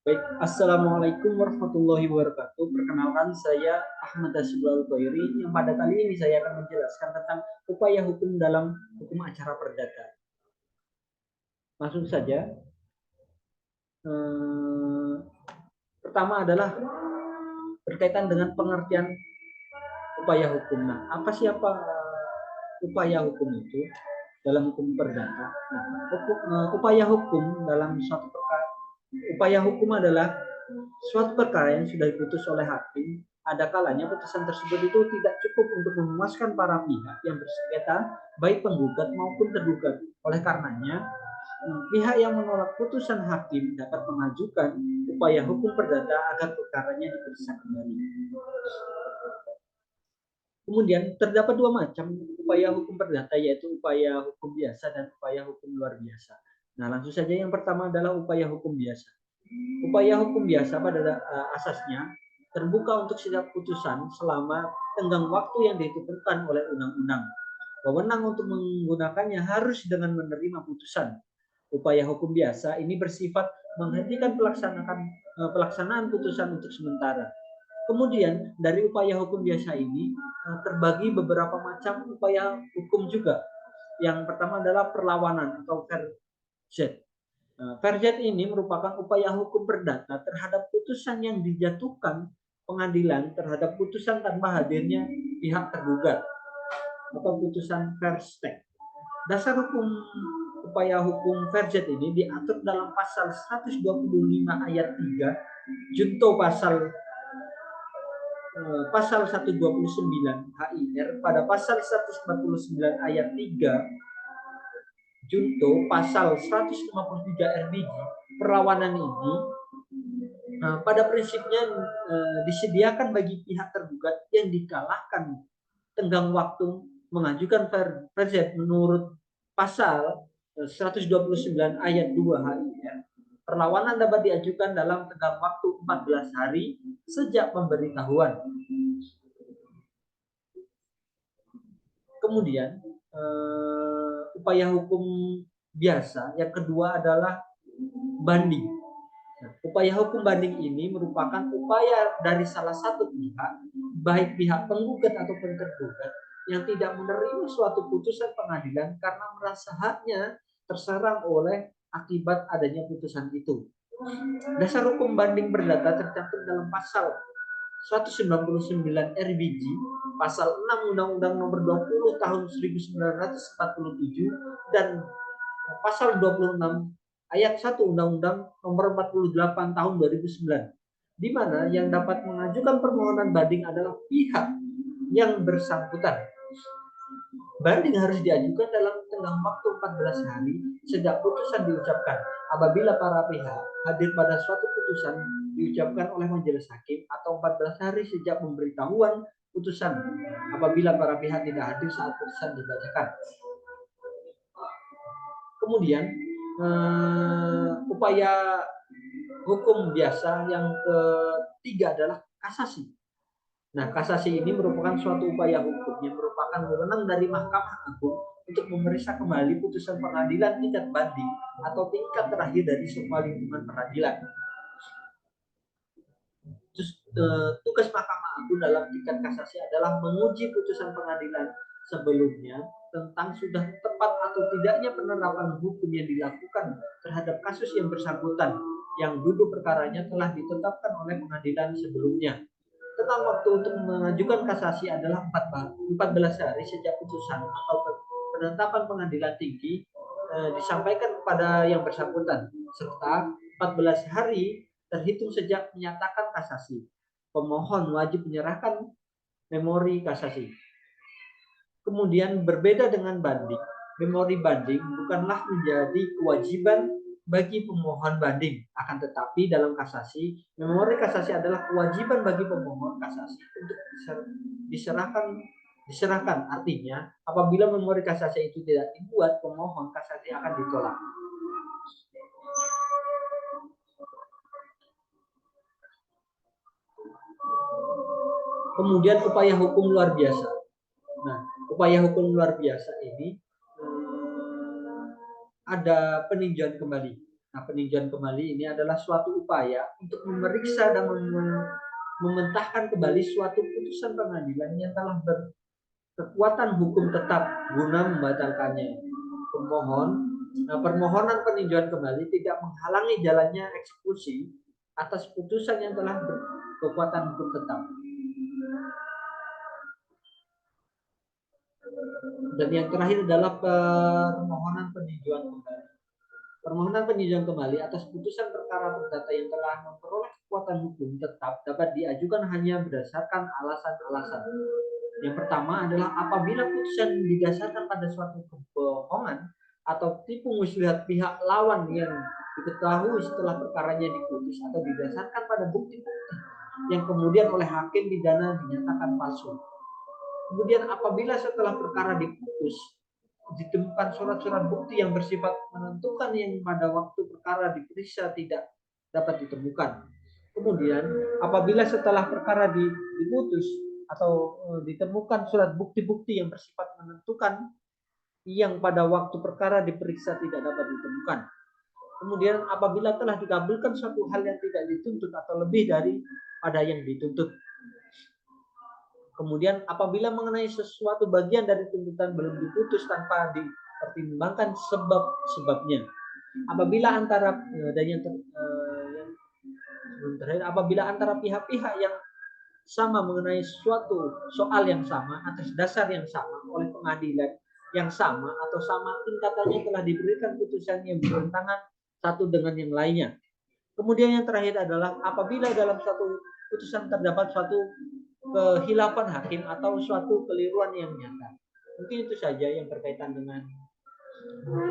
Baik, Assalamualaikum warahmatullahi wabarakatuh. Perkenalkan, saya Ahmad Asybal Khairi yang pada kali ini saya akan menjelaskan tentang upaya hukum dalam hukum acara perdata. Langsung saja. Eh, Pertama adalah berkaitan dengan pengertian upaya hukum. Nah, apa upaya hukum itu dalam hukum perdata? Nah, upaya hukum dalam suatu perkara, upaya hukum adalah suatu perkara yang sudah diputus oleh hakim, ada kalanya putusan tersebut itu tidak cukup untuk memuaskan para pihak yang bersengketa, baik penggugat maupun tergugat. Oleh karenanya, pihak yang menolak putusan hakim dapat mengajukan upaya hukum perdata agar perkaranya diperiksa kembali. Kemudian terdapat dua macam upaya hukum perdata, yaitu upaya hukum biasa dan upaya hukum luar biasa. Nah, langsung saja yang pertama adalah upaya hukum biasa. Upaya hukum biasa pada asasnya terbuka untuk setiap putusan selama tenggang waktu yang ditentukan oleh undang-undang. Wewenang untuk menggunakannya harus dengan menerima putusan. Upaya hukum biasa ini bersifat menghentikan pelaksanaan putusan untuk sementara. Kemudian dari upaya hukum biasa ini terbagi beberapa macam upaya hukum juga. Yang pertama adalah perlawanan atau verjet. Verjet ini merupakan upaya hukum perdata terhadap putusan yang dijatuhkan pengadilan terhadap putusan tanpa hadirnya pihak tergugat atau putusan verstek. Dasar hukum upaya hukum verjet ini diatur dalam pasal 125 ayat 3 junto pasal 129 HIR pada pasal 149 ayat 3 junto pasal 153 RBG. Perlawanan ini pada prinsipnya disediakan bagi pihak tergugat yang dikalahkan tenggang waktu mengajukan verjet menurut pasal 129 ayat 2 HIR. Perlawanan dapat diajukan dalam tenggang waktu 14 hari sejak pemberitahuan. Kemudian upaya hukum biasa yang kedua adalah banding. Nah, upaya hukum banding ini merupakan upaya dari salah satu pihak, baik pihak penggugat ataupun tergugat, yang tidak menerima suatu putusan pengadilan karena merasa haknya terserang oleh akibat adanya putusan itu. Dasar hukum banding perdata tercantum dalam pasal 199 RBG, pasal 6 Undang-Undang Nomor 20 Tahun 1947 dan pasal 26 ayat 1 Undang-Undang Nomor 48 Tahun 2009, di mana yang dapat mengajukan permohonan banding adalah pihak yang bersangkutan. Banding harus diajukan dalam tenggang waktu 14 hari sejak putusan diucapkan. Apabila para pihak hadir pada suatu putusan diucapkan oleh majelis hakim atau 14 hari sejak pemberitahuan putusan apabila para pihak tidak hadir saat putusan dibacakan. Kemudian upaya hukum biasa yang ketiga adalah kasasi. Nah, kasasi ini merupakan suatu upaya hukum yang merupakan wewenang dari Mahkamah Agung untuk memeriksa kembali putusan pengadilan tingkat banding atau tingkat terakhir dari semua lingkungan peradilan. Tugas Mahkamah Agung dalam tingkat kasasi adalah menguji putusan pengadilan sebelumnya tentang sudah tepat atau tidaknya penerapan hukum yang dilakukan terhadap kasus yang bersangkutan yang duduk perkaranya telah ditetapkan oleh pengadilan sebelumnya. Tentang waktu untuk mengajukan kasasi adalah 14 hari sejak putusan atau penetapan pengadilan tinggi disampaikan kepada yang bersangkutan, serta 14 hari terhitung sejak menyatakan kasasi. Pemohon wajib menyerahkan memori kasasi. Kemudian berbeda dengan banding, memori banding bukanlah menjadi kewajiban bagi pemohon banding, akan tetapi dalam kasasi, memori kasasi adalah kewajiban bagi pemohon kasasi untuk diserahkan. Artinya, apabila memori kasasi itu tidak dibuat, pemohon kasasi akan ditolak. Kemudian upaya hukum luar biasa. Nah, upaya hukum luar biasa ini ada peninjauan kembali. Nah, peninjauan kembali ini adalah suatu upaya untuk memeriksa dan mementahkan kembali suatu putusan pengadilan yang telah berkekuatan hukum tetap guna membatalkannya. Permohonan peninjauan kembali tidak menghalangi jalannya eksekusi atas putusan yang telah berkekuatan hukum tetap. Dan yang terakhir adalah permohonan peninjauan kembali. Permohonan peninjauan kembali atas putusan perkara perdata yang telah memperoleh kekuatan hukum tetap dapat diajukan hanya berdasarkan alasan-alasan. Yang pertama adalah apabila putusan didasarkan pada suatu kebohongan atau tipu muslihat pihak lawan yang diketahui setelah perkaranya diputus atau didasarkan pada bukti-bukti yang kemudian oleh hakim pidana dinyatakan palsu. Kemudian apabila setelah perkara diputus ditemukan surat-surat bukti yang bersifat menentukan yang pada waktu perkara diperiksa tidak dapat ditemukan. Kemudian apabila setelah perkara diputus atau ditemukan surat bukti-bukti yang bersifat menentukan yang pada waktu perkara diperiksa tidak dapat ditemukan. Kemudian apabila telah dikabulkan suatu hal yang tidak dituntut atau lebih dari pada yang dituntut. Kemudian apabila mengenai sesuatu bagian dari tuntutan belum diputus tanpa dipertimbangkan sebab-sebabnya. Apabila antara dan yang terakhir, apabila antara pihak-pihak yang sama mengenai suatu soal yang sama atas dasar yang sama oleh pengadilan yang sama atau sama tingkatannya telah diberikan putusan yang bertentangan satu dengan yang lainnya. Kemudian yang terakhir adalah apabila dalam suatu putusan terdapat suatu kehilapan hakim atau suatu keliruan yang nyata. Mungkin itu saja yang berkaitan dengan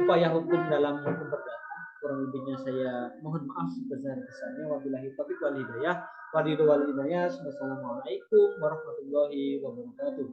upaya hukum dalam hukum perdata. Kurang lebihnya saya mohon maaf sebesar-besarnya. Wabillahi taufiq wal hidayah. Wassalamualaikum warahmatullahi wabarakatuh.